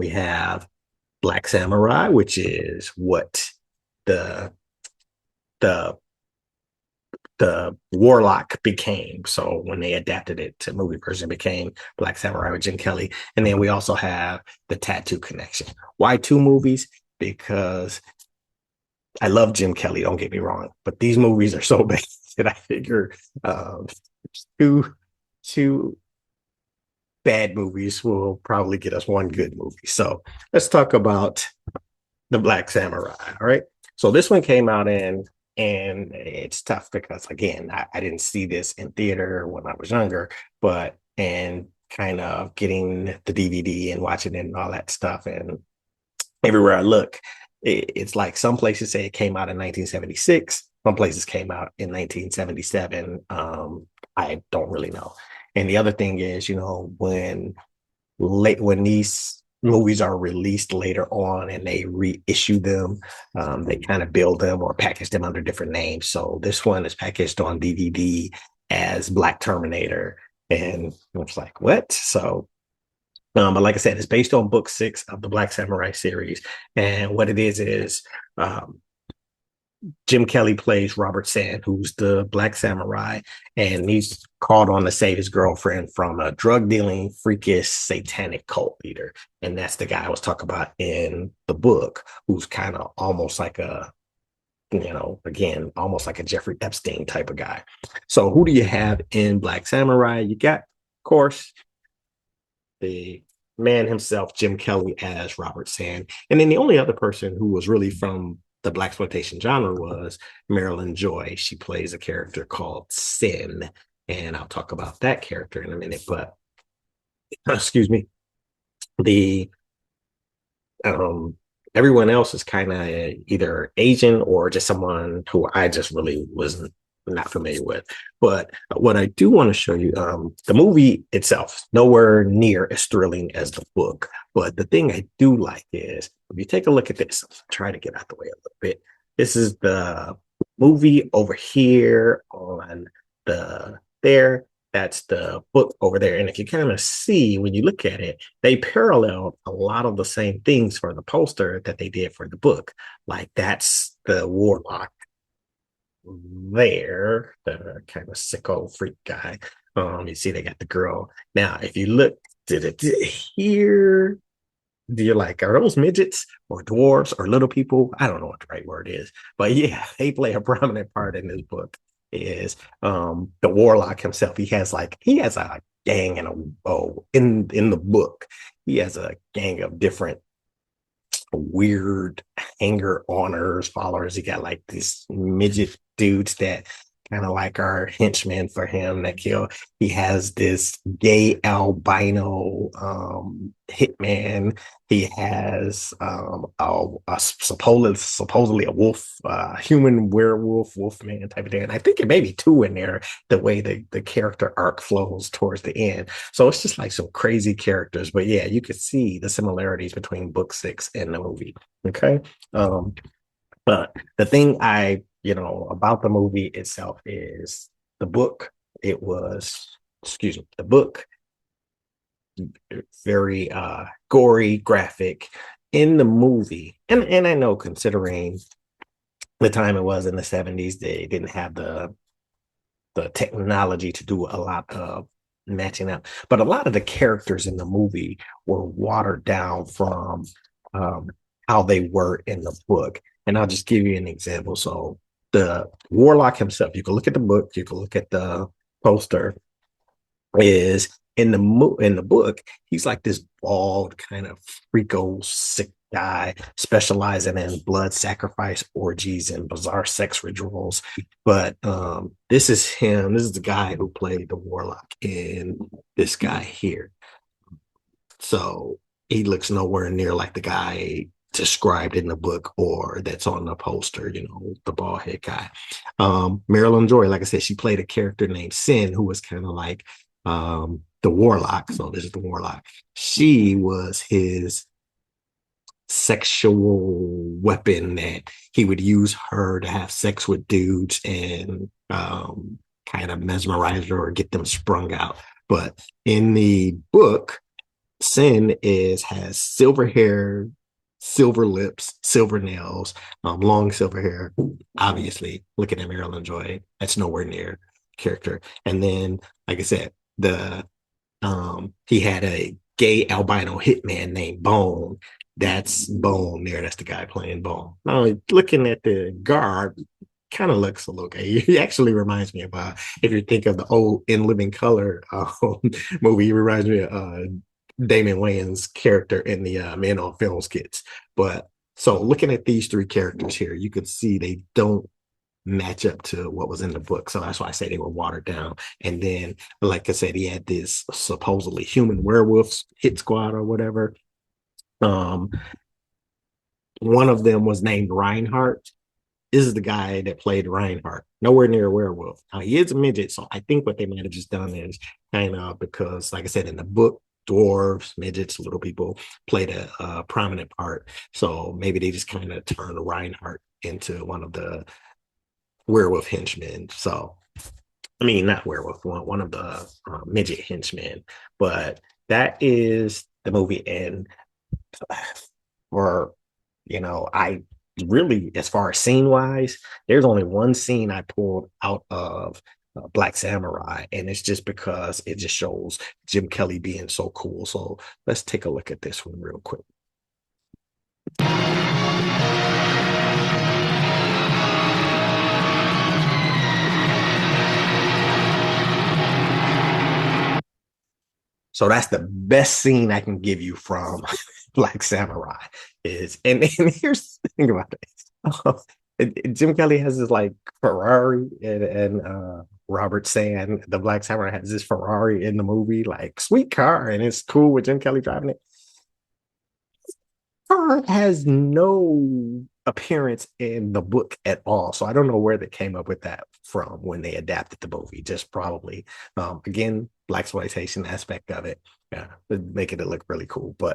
We have Black Samurai, which is what the the the Warlock became. So when they adapted it to movie version, it became Black Samurai with Jim Kelly. And then we also have the Tattoo Connection. Why two movies? Because I love Jim Kelly, don't get me wrong, but these movies are so bad that I figure um, two two bad movies will probably get us one good movie. So let's talk about the Black Samurai. All right. So this one came out and it's tough because again, I didn't see this in theater when I was younger, but and kind of getting the DVD and watching it and all that stuff. And everywhere I look, it's like some places say it came out in 1976, some places came out in 1977. I don't really know. And the other thing is, when these movies are released later on and they reissue them, they kind of build them or package them under different names. So this one is packaged on DVD as Black Terminator, and it's like what? So but like I said, it's based on book six of the Black Samurai series. And what it is um, Jim Kelly plays Robert Sand, who's the Black Samurai, and he's called on to save his girlfriend from a drug dealing, freakish, satanic cult leader. And that's the guy I was talking about in the book, who's kind of almost like again, almost like a Jeffrey Epstein type of guy. So who do you have in Black Samurai? You got, of course, the man himself, Jim Kelly, as Robert Sand. And then the only other person who was really from the Blaxploitation genre was Marilyn Joy. She plays a character called Sin. And I'll talk about that character in a minute. But excuse me, the everyone else is kind of either Asian or just someone who I just really wasn't not familiar with. But what I do want to show you, the movie itself, nowhere near as thrilling as the book. But the thing I do like is if you take a look at this, I'm trying to get out the way a little bit. This is the movie over here on the there. That's the book over there. And if you kind of see when you look at it, they paralleled a lot of the same things for the poster that they did for the book. Like that's the warlock there, the kind of sicko freak guy. You see they got the girl. Now, if you look did it here, you're like, are those midgets or dwarves or little people? I don't know what the right word is, but yeah, they play a prominent part in this book. Is the warlock himself? He has a gang and a in the book. He has a gang of different weird hanger oners, followers. He got like these midget dudes that kind of like are henchmen for him that kill. He has this gay albino hitman. He has supposedly a wolf, human werewolf, wolfman type of thing. And I think it may be two in there, the way the character arc flows towards the end. So it's just like some crazy characters. But yeah, you could see the similarities between book six and the movie. Okay. But the thing about the movie itself is the book, it was, excuse me, the book, very gory, graphic. In the movie. And I know considering the time it was in the 70s, they didn't have the technology to do a lot of matching up. But a lot of the characters in the movie were watered down from um, how they were in the book. And I'll just give you an example. So the warlock himself, you can look at the book, you can look at the poster, is in the book, he's like this bald kind of freako sick guy specializing in blood sacrifice orgies and bizarre sex rituals. But this is him. This is the guy who played the warlock in this guy here. So he looks nowhere near like the guy described in the book or that's on the poster, the bald head guy. Marilyn Joy, like I said, she played a character named Sin, who was kind of like the warlock. So this is the warlock. She was his sexual weapon that he would use her to have sex with dudes and kind of mesmerize her or get them sprung out. But in the book, Sin is has silver hair, silver lips, silver nails, long silver hair. Obviously, looking at Marilyn Joy, that's nowhere near character. And then, like I said, the he had a gay albino hitman named Bone. That's Bone there. That's the guy playing Bone. Now, looking at the guard, kind of looks a little gay. He actually reminds me of if you think of the old In Living Color movie, he reminds me of Damon Wayans' character in the Man on Film skits. But so looking at these three characters here, you could see they don't match up to what was in the book. So that's why I say they were watered down. And then, like I said, he had this supposedly human werewolves hit squad or whatever. Um, one of them was named Reinhardt. This is the guy that played Reinhardt, nowhere near a werewolf. Now he is a midget, so I think what they might have just done is kind of because, like I said, in the book, dwarves, midgets, little people played a prominent part. So maybe they just kind of turned Reinhardt into one of the werewolf henchmen. So I mean, not werewolf, one of the midget henchmen. But that is the movie, and for I really, as far as scene wise, there's only one scene I pulled out of Black Samurai, and it's just because it just shows Jim Kelly being so cool. So let's take a look at this one real quick. So that's the best scene I can give you from Black Samurai and here's the thing about it. Jim Kelly has this like Ferrari and Robert Sand, the Black Samurai, has this Ferrari in the movie, like sweet car, and it's cool with Jim Kelly driving it. Car has no appearance in the book at all. So I don't know where they came up with that from when they adapted the movie. Just probably again, Blaxploitation aspect of it. Yeah, making it look really cool. But